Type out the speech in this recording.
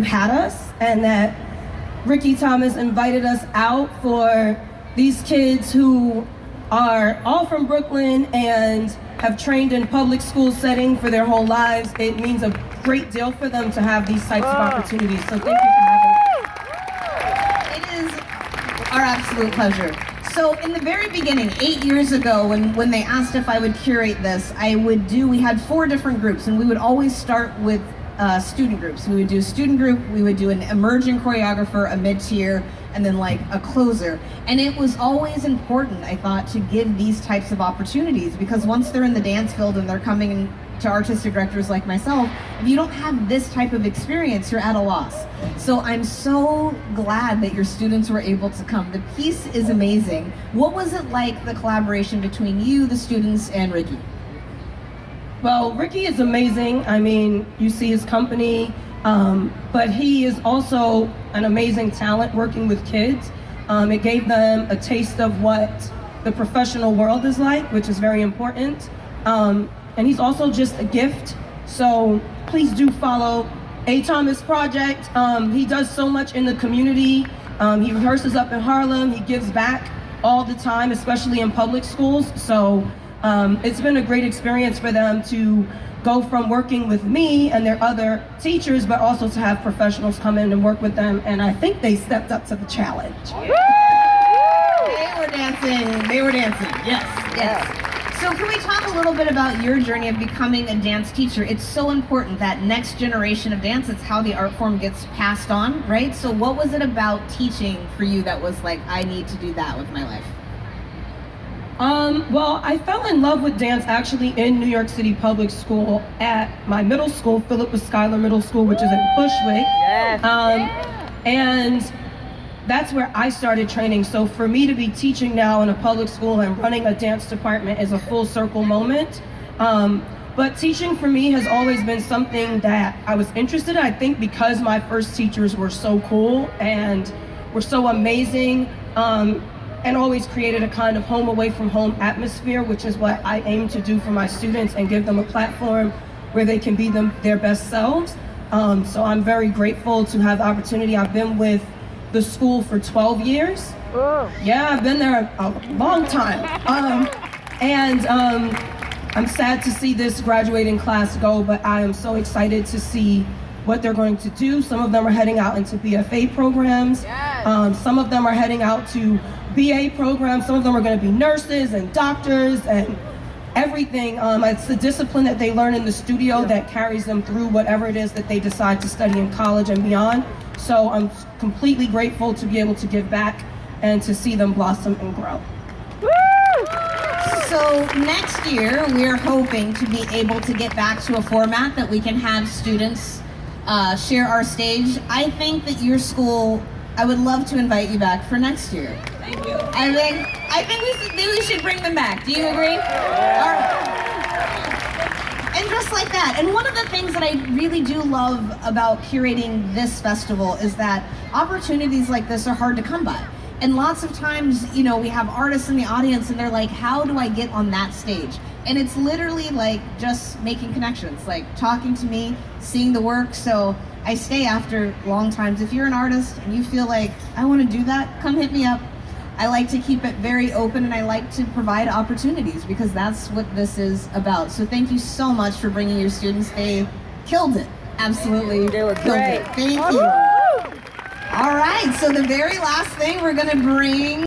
you had us and that Ricky Thomas invited us out for these kids who are all from Brooklyn and have trained in public school setting for their whole lives. It means a great deal for them to have these types of opportunities. So thank you for having us. It is our absolute pleasure. So in the very beginning, 8 years ago, when they asked if I would curate this, we had 4 different groups, and we would always start with student groups. We would do a student group, we would do an emerging choreographer, a mid-tier, and then like a closer. And it was always important, I thought, to give these types of opportunities, because once they're in the dance field and they're coming in to artistic directors like myself, if you don't have this type of experience, you're at a loss. So I'm so glad that your students were able to come. The piece is amazing. What was it like, the collaboration between you, the students, and Ricky? Well, Ricky is amazing. I mean, you see his company, but he is also an amazing talent working with kids. It gave them a taste of what the professional world is like, which is very important. And he's also just a gift. So please do follow A. Thomas Project. He does so much in the community. He rehearses up in Harlem. He gives back all the time, especially in public schools. So it's been a great experience for them to go from working with me and their other teachers, but also to have professionals come in and work with them. And I think they stepped up to the challenge. They were dancing, yes. So can we talk a little bit about your journey of becoming a dance teacher? It's so important, that next generation of dance. It's how the art form gets passed on, right? So what was it about teaching for you that was like, I need to do that with my life? Well, I fell in love with dance actually in New York City Public School at my middle school, Philippa Schuyler Middle School, which is in Bushwick. And that's where I started training. So for me to be teaching now in a public school and running a dance department is a full circle moment. But teaching for me has always been something that I was interested in. I think because my first teachers were so cool and were so amazing, and always created a kind of home away from home atmosphere, which is what I aim to do for my students and give them a platform where they can be their best selves. So I'm very grateful to have the opportunity. I've been with the school for 12 years. Yeah, I've been there a long time. I'm sad to see this graduating class go, but I am so excited to see what they're going to do. Some of them are heading out into BFA programs. Some of them are heading out to BA programs. Some of them are going to be nurses and doctors and everything. It's the discipline that they learn in the studio that carries them through whatever it is that they decide to study in college and beyond. So I'm completely grateful to be able to give back and to see them blossom and grow. So next year, we're hoping to be able to get back to a format that we can have students share our stage. I think that your school, I would love to invite you back for next year. Thank you. I think we should bring them back. Do you agree? All right. And just like that. And one of the things that I really do love about curating this festival is that opportunities like this are hard to come by. And lots of times, you know, we have artists in the audience and they're like, how do I get on that stage? And it's literally like just making connections, like talking to me, seeing the work. So I stay after long times. If you're an artist and you feel like, I want to do that, come hit me up. I like to keep it very open and I like to provide opportunities because that's what this is about. So thank you so much for bringing your students. They killed it. Absolutely killed it. Thank you. All right, so the very last thing we're going to bring